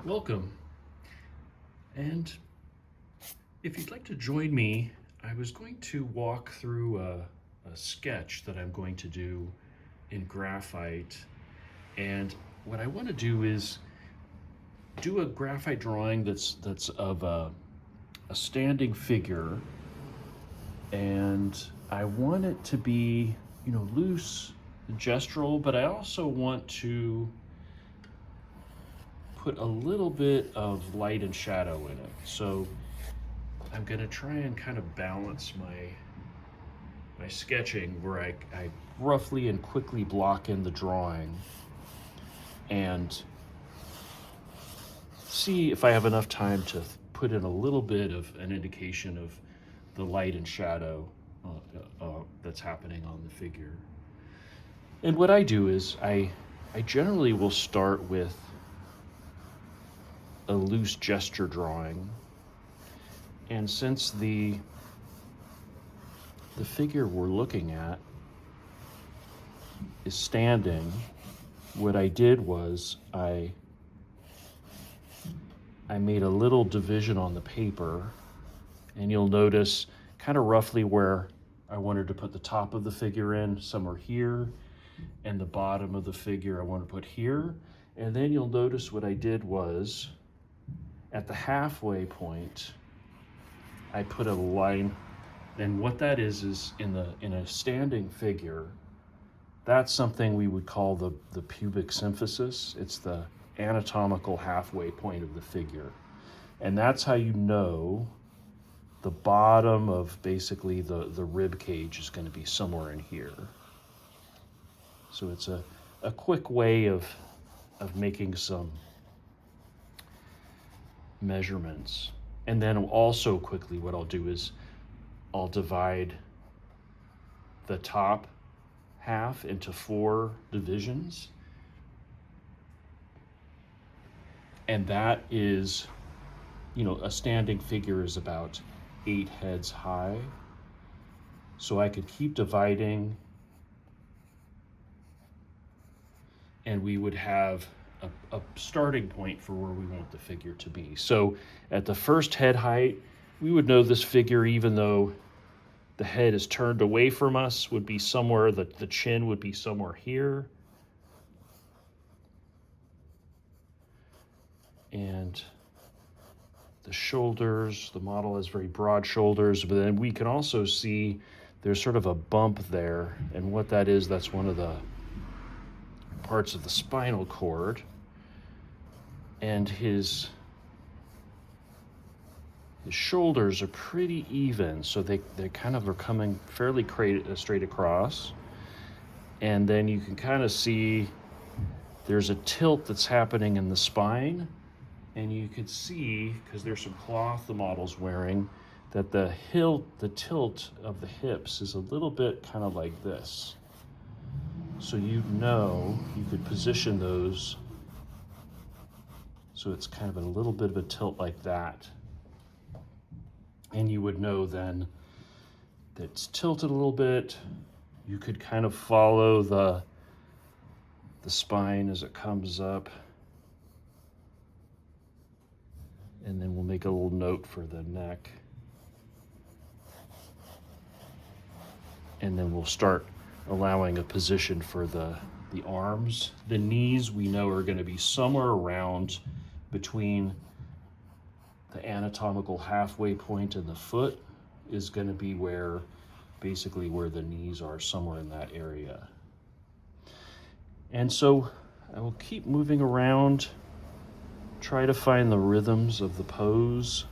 Welcome. And if you'd like to join me, I was going to walk through a sketch that I'm going to do in graphite. And what I want to do is do a graphite drawing that's of a standing figure, and I want it to be, loose, gestural, but I also want to put a little bit of light and shadow in it. So I'm going to try and kind of balance my sketching where I roughly and quickly block in the drawing and see if I have enough time to put in a little bit of an indication of the light and shadow that's happening on the figure. And what I do is I generally will start with a loose gesture drawing. And since the figure we're looking at is standing, what I did was I made a little division on the paper, and you'll notice kind of roughly where I wanted to put the top of the figure in, somewhere here, and the bottom of the figure I want to put here. And then you'll notice what I did was at the halfway point, I put a line, and what that is in a standing figure, that's something we would call the pubic symphysis. It's the anatomical halfway point of the figure. And that's how you know the bottom of basically the rib cage is going to be somewhere in here. So it's a quick way of making some measurements. And then also quickly what I'll do is I'll divide the top half into 4 divisions. And that is, a standing figure is about 8 heads high. So I could keep dividing, and we would have a starting point for where we want the figure to be. So at the first head height, we would know this figure, even though the head is turned away from us, would be somewhere, the chin would be somewhere here. And the shoulders, the model has very broad shoulders, but then we can also see there's sort of a bump there. And what that is, that's one of the parts of the spinal cord. And his shoulders are pretty even, so they kind of are coming fairly straight across. And then you can kind of see there's a tilt that's happening in the spine, and you could see, because there's some cloth the model's wearing, that the tilt of the hips is a little bit kind of like this. So you could position those so it's kind of a little bit of a tilt like that. And you would know then that it's tilted a little bit. You could kind of follow the spine as it comes up. And then we'll make a little note for the neck. And then we'll start allowing a position for the arms. The knees we know are going to be somewhere around between the anatomical halfway point and the foot is going to be basically where the knees are, somewhere in that area. And so I will keep moving around, try to find the rhythms of the pose,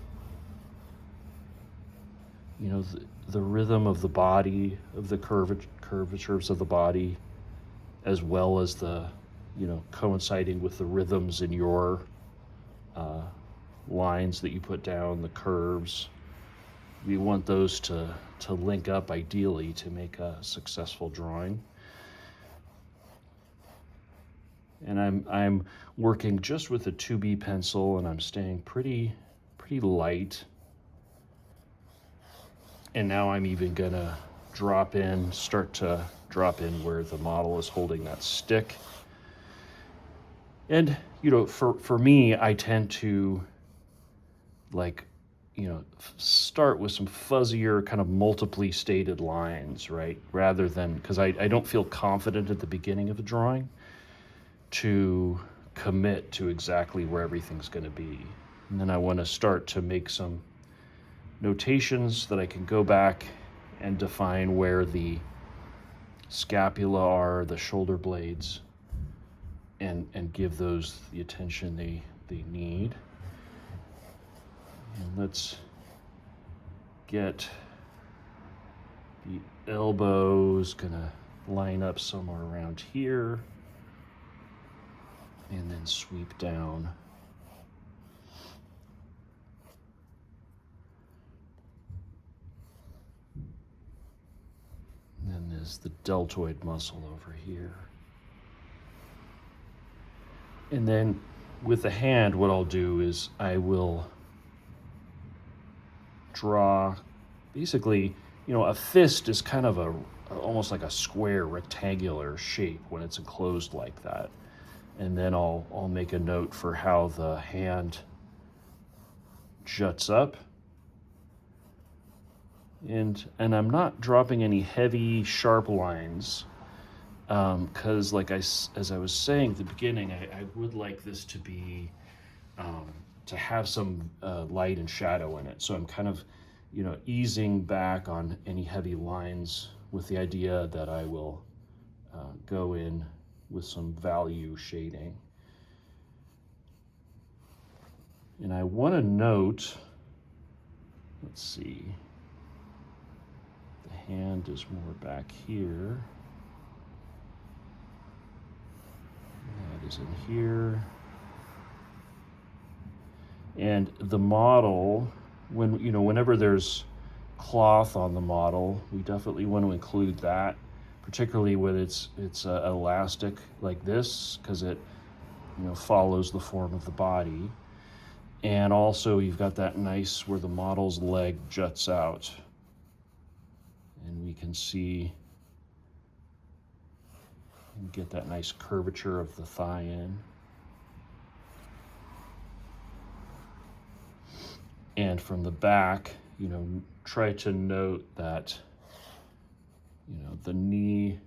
the rhythm of the body, of the curvatures of the body, as well as the, coinciding with the rhythms in your lines that you put down, the curves. We want those to link up ideally to make a successful drawing. And I'm working just with a 2B pencil, and I'm staying pretty light. And now I'm even gonna start to drop in where the model is holding that stick. And, you know, for me, I tend to like, you know, start with some fuzzier kind of multiply stated lines, right? Rather than, because I don't feel confident at the beginning of a drawing to commit to exactly where everything's going to be. And then I want to start to make some notations that I can go back and define where the scapula are, the shoulder blades, and give those the attention they need. And let's get the elbows gonna line up somewhere around here and then sweep down. And then there's the deltoid muscle over here. And then with the hand, what I'll do is I will draw, basically, you know, a fist is kind of almost like a square rectangular shape when it's enclosed like that. And then I'll make a note for how the hand juts up. And I'm not dropping any heavy, sharp lines, because as I was saying at the beginning, I would like this to be, to have some light and shadow in it. So I'm kind of, you know, easing back on any heavy lines with the idea that I will go in with some value shading. And I want to note, let's see, the hand is more back here. That is in here. And the model, whenever there's cloth on the model, we definitely want to include that, particularly when it's elastic like this, because it, you know, follows the form of the body. And also you've got that nice where the model's leg juts out, and we can see and get that nice curvature of the thigh in. And from the back, you know, try to note that, you know, the knee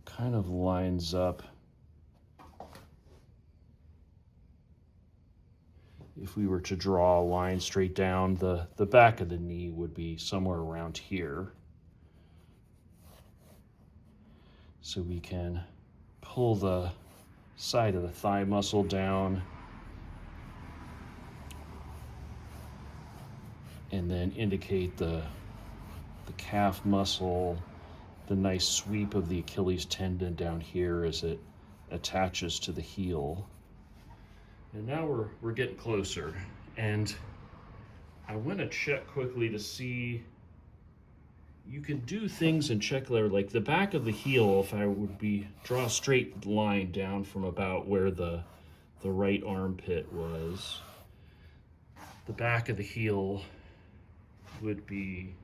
kind of lines up. If we were to draw a line straight down, the back of the knee would be somewhere around here. So we can pull the side of the thigh muscle down and then indicate the calf muscle, the nice sweep of the Achilles tendon down here as it attaches to the heel. And now we're getting closer, and I want to check quickly to see, you can do things and check there, like the back of the heel, if I would draw a straight line down from about where the right armpit was, the back of the heel would be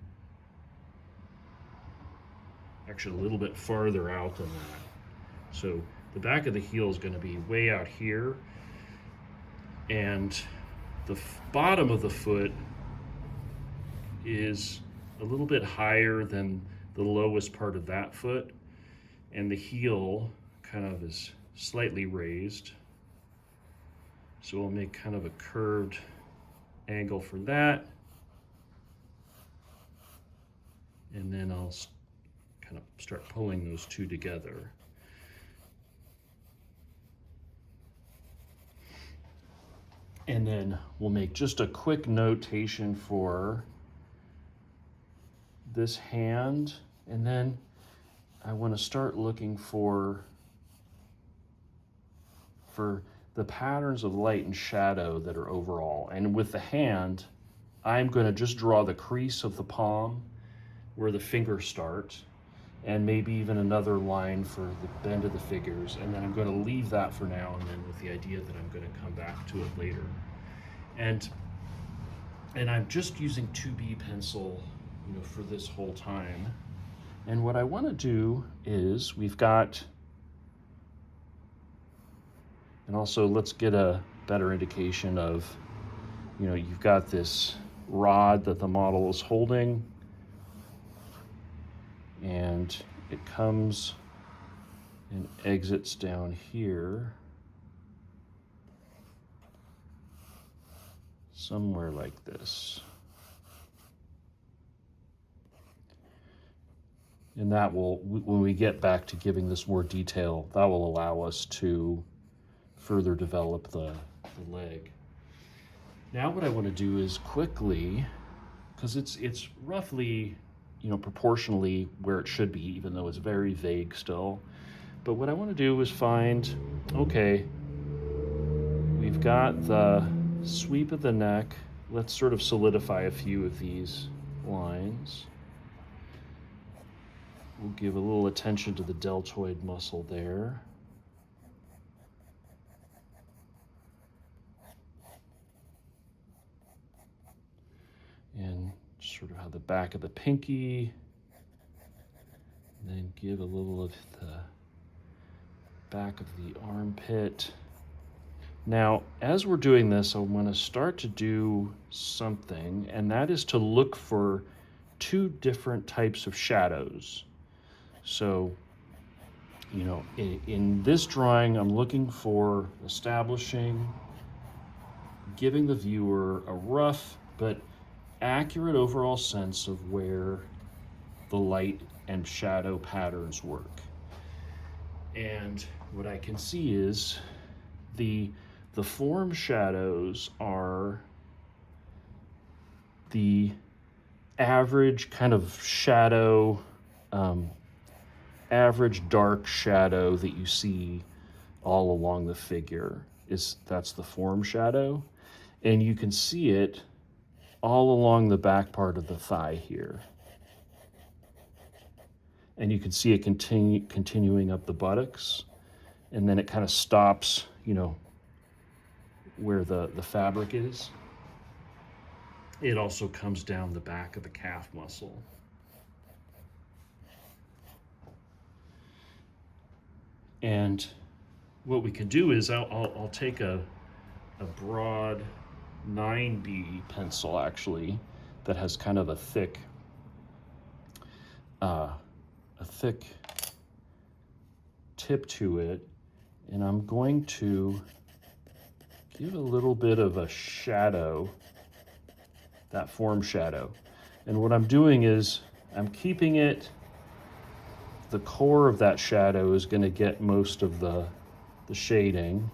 actually a little bit farther out than that. So the back of the heel is going to be way out here, and the bottom of the foot is a little bit higher than the lowest part of that foot, and the heel kind of is slightly raised. So we'll make kind of a curved angle for that, and then I'll kind of start pulling those two together. And then we'll make just a quick notation for this hand, and then I want to start looking for the patterns of light and shadow that are overall. And with the hand, I'm going to just draw the crease of the palm where the fingers start, and maybe even another line for the bend of the fingers, and then I'm going to leave that for now, and then with the idea that I'm going to come back to it later. And I'm just using 2B pencil, you know, for this whole time. And what I want to do is, we've got And also let's get a better indication of, you know, you've got this rod that the model is holding, and it comes and exits down here somewhere like this. And that will, when we get back to giving this more detail, that will allow us to further develop the leg. Now what I want to do is quickly, because it's roughly, you know, proportionally where it should be, even though it's very vague still. But what I want to do is find, okay, we've got the sweep of the neck. Let's sort of solidify a few of these lines. We'll give a little attention to the deltoid muscle there. And sort of how the back of the pinky, and then give a little of the back of the armpit. Now, as we're doing this, I want to start to do something, and that is to look for two different types of shadows. So, you know, in this drawing, I'm looking for establishing, giving the viewer a rough but accurate overall sense of where the light and shadow patterns work. And what I can see is the form shadows are the average kind of shadow, average dark shadow that you see all along the figure. That's the form shadow. And you can see it all along the back part of the thigh here. And you can see it continuing up the buttocks, and then it kind of stops, you know, where the fabric is. It also comes down the back of the calf muscle. And what we can do is I'll take a broad 9B pencil, actually, that has kind of a thick tip to it, and I'm going to give a little bit of a shadow, that form shadow. And what I'm doing is I'm keeping it, the core of that shadow is going to get most of the shading.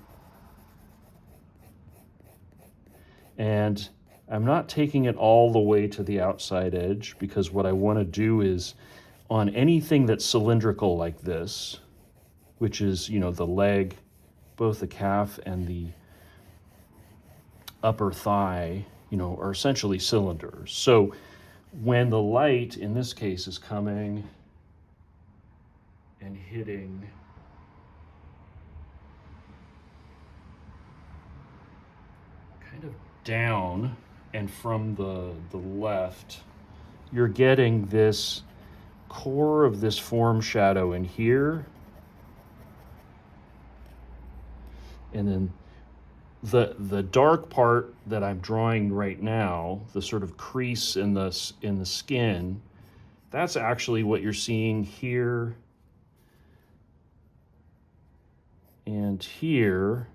And I'm not taking it all the way to the outside edge, because what I want to do is on anything that's cylindrical like this, which is, you know, the leg, both the calf and the upper thigh, you know, are essentially cylinders. So when the light, in this case, is coming and hitting kind of down and from the left, you're getting this core of this form shadow in here, and then the dark part that I'm drawing right now, the sort of crease in the skin, that's actually what you're seeing here and here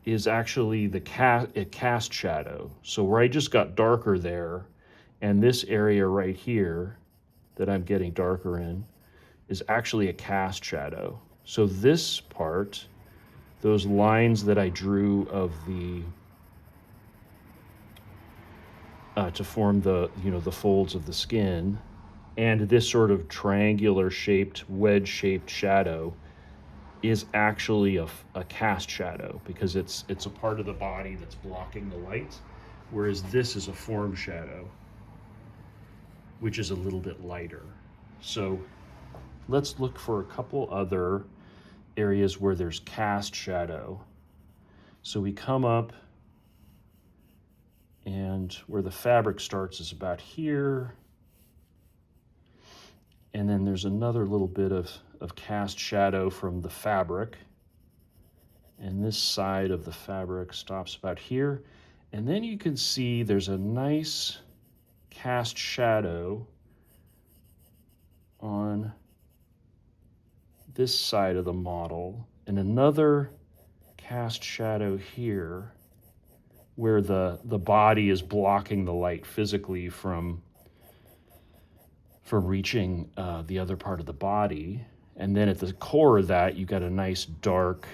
is actually the cast shadow. So where I just got darker there, and this area right here that I'm getting darker in, is actually a cast shadow. So this part, those lines that I drew of the to form the, you know, the folds of the skin, and this sort of triangular shaped, wedge shaped shadow is actually a cast shadow, because it's a part of the body that's blocking the light, whereas this is a form shadow, which is a little bit lighter. So let's look for a couple other areas where there's cast shadow. So we come up, and where the fabric starts is about here. And then there's another little bit of cast shadow from the fabric. And this side of the fabric stops about here. And then you can see there's a nice cast shadow on this side of the model, and another cast shadow here where the body is blocking the light physically from reaching the other part of the body. And then at the core of that, you got a nice dark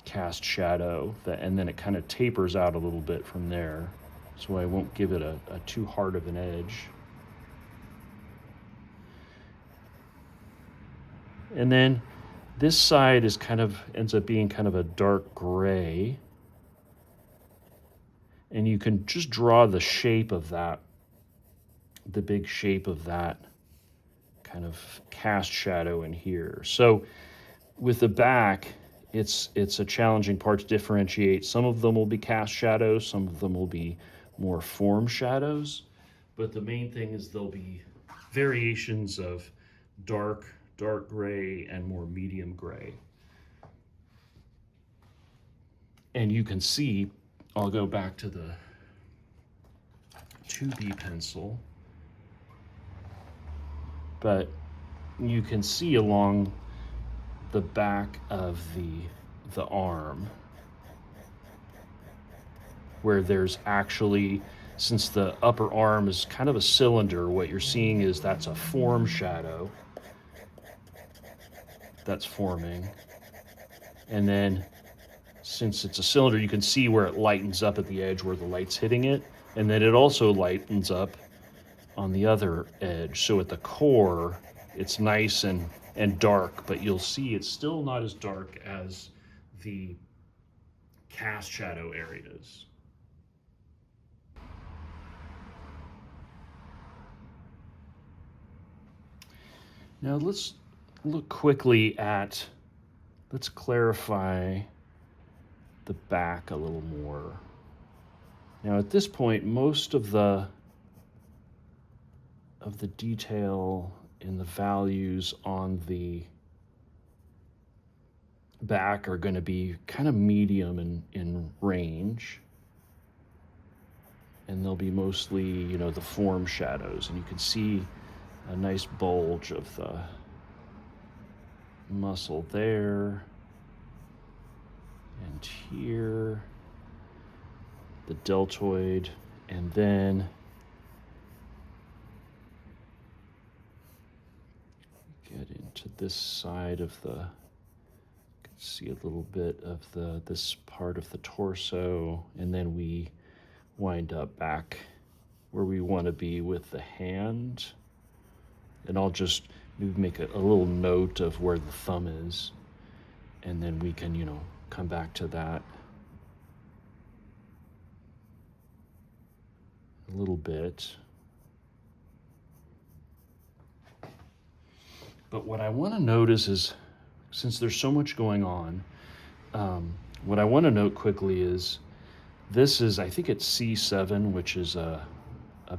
cast shadow, and then it kind of tapers out a little bit from there. So I won't give it a too hard of an edge. And then this side is ends up being kind of a dark gray. And you can just draw the shape of that, the big shape of that kind of cast shadow in here. So with the back, it's a challenging part to differentiate. Some of them will be cast shadows, some of them will be more form shadows, but the main thing is there'll be variations of dark gray and more medium gray. And you can see, I'll go back to the 2B pencil, but you can see along the back of the arm where there's actually, since the upper arm is kind of a cylinder, what you're seeing is that's a form shadow that's forming. And then since it's a cylinder, you can see where it lightens up at the edge where the light's hitting it. And then it also lightens up on the other edge. So at the core, it's nice and dark, but you'll see it's still not as dark as the cast shadow areas. Now let's look quickly at, let's clarify the back a little more. Now at this point, most of the detail in the values on the back are going to be kind of medium in range, and they'll be mostly, you know, the form shadows, and you can see a nice bulge of the muscle there and here, the deltoid, and then get into this side of the, you can see a little bit of this part of the torso, and then we wind up back where we want to be with the hand. And I'll just make a little note of where the thumb is, and then we can, you know, come back to that a little bit. But what I want to notice is, since there's so much going on, what I want to note quickly is this is, I think it's C7, which is a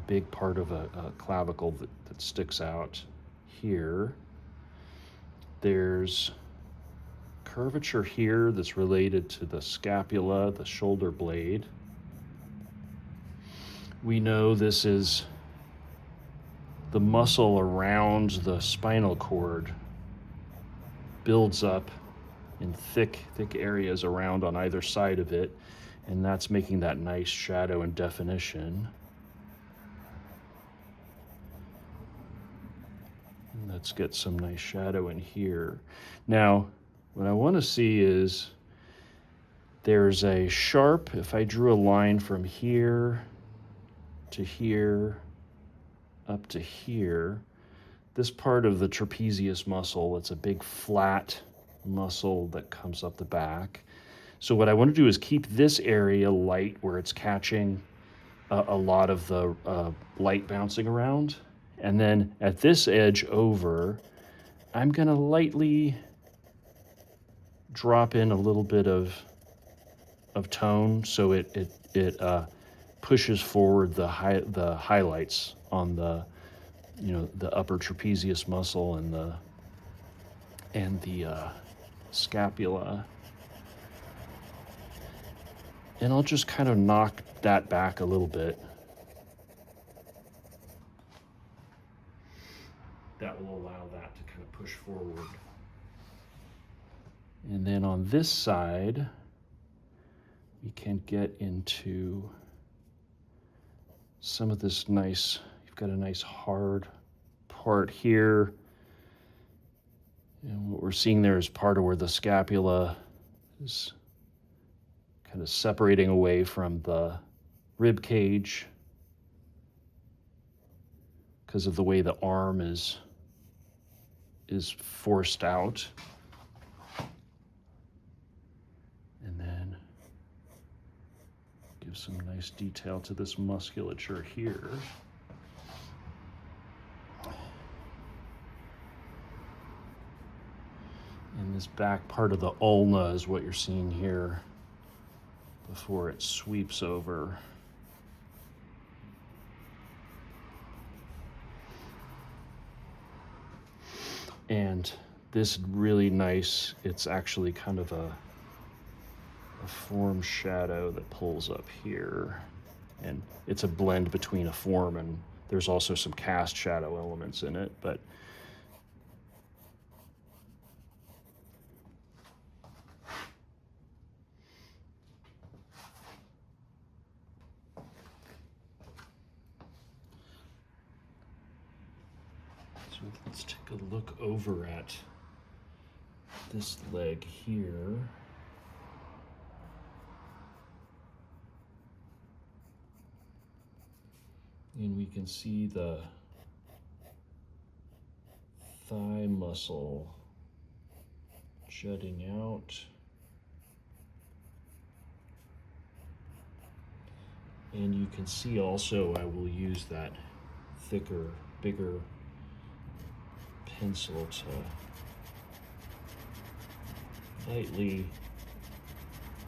big part of a clavicle that sticks out here. There's curvature here that's related to the scapula, the shoulder blade. We know this is the muscle around the spinal cord builds up in thick areas around on either side of it, and that's making that nice shadow and definition. And let's get some nice shadow in here. Now, what I want to see is there's a sharp, if I drew a line from here to here, up to here, this part of the trapezius muscle, it's a big flat muscle that comes up the back. So what I want to do is keep this area light where it's catching a lot of the light bouncing around. And then at this edge over, I'm going to lightly drop in a little bit of tone so it pushes forward the highlights on the, you know, the upper trapezius muscle and the scapula. And I'll just kind of knock that back a little bit. That will allow that to kind of push forward. And then on this side, we can get into some of this nice, you've got a nice hard part here. And what we're seeing there is part of where the scapula is kind of separating away from the rib cage because of the way the arm is forced out. And then give some nice detail to this musculature here. And this back part of the ulna is what you're seeing here before it sweeps over. And this really nice, it's actually kind of a form shadow that pulls up here. And it's a blend between a form and there's also some cast shadow elements in it, but so let's take a look over at this leg here. And we can see the thigh muscle jutting out. And you can see also I will use that thicker, bigger pencil to lightly.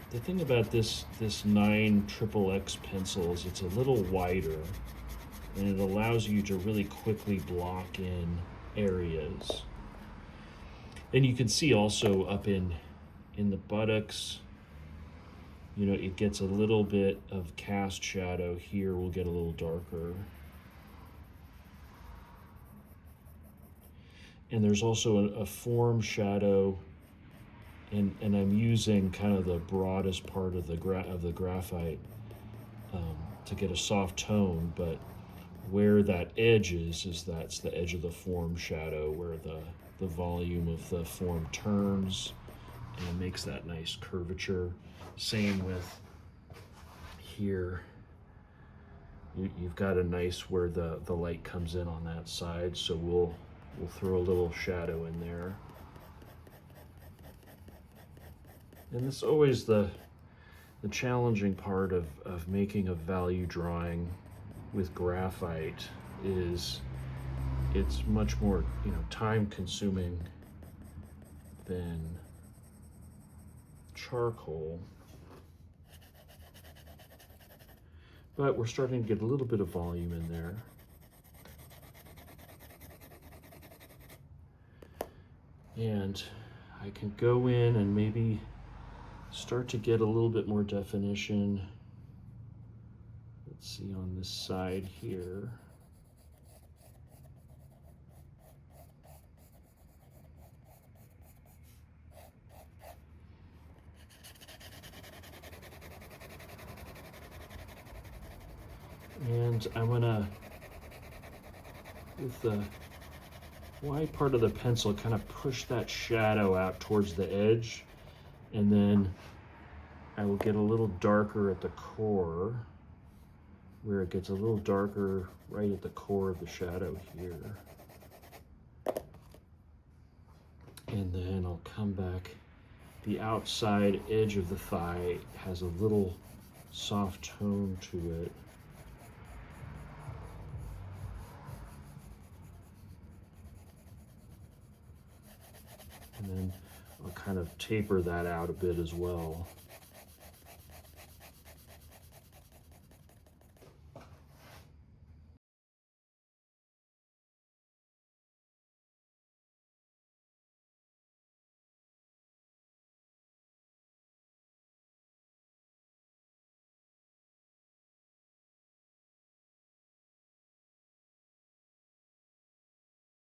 The thing about this 9XXX pencil is it's a little wider and it allows you to really quickly block in areas. And you can see also up in the buttocks, you know, it gets a little bit of cast shadow here, will get a little darker. And there's also a form shadow, and I'm using kind of the broadest part of the graphite to get a soft tone, but where that edge is that's the edge of the form shadow, where the volume of the form turns and makes that nice curvature. Same with here. You've got a nice where the light comes in on that side, so we'll throw a little shadow in there. And it's always the challenging part of making a value drawing with graphite is it's much more, you know, time consuming than charcoal. But we're starting to get a little bit of volume in there. And I can go in and maybe start to get a little bit more definition. Let's see on this side here. And I'm gonna, with the wide part of the pencil, kind of push that shadow out towards the edge, and then I will get a little darker at the core, where it gets a little darker right at the core of the shadow here. And then I'll come back. The outside edge of the thigh has a little soft tone to it. And then I'll kind of taper that out a bit as well.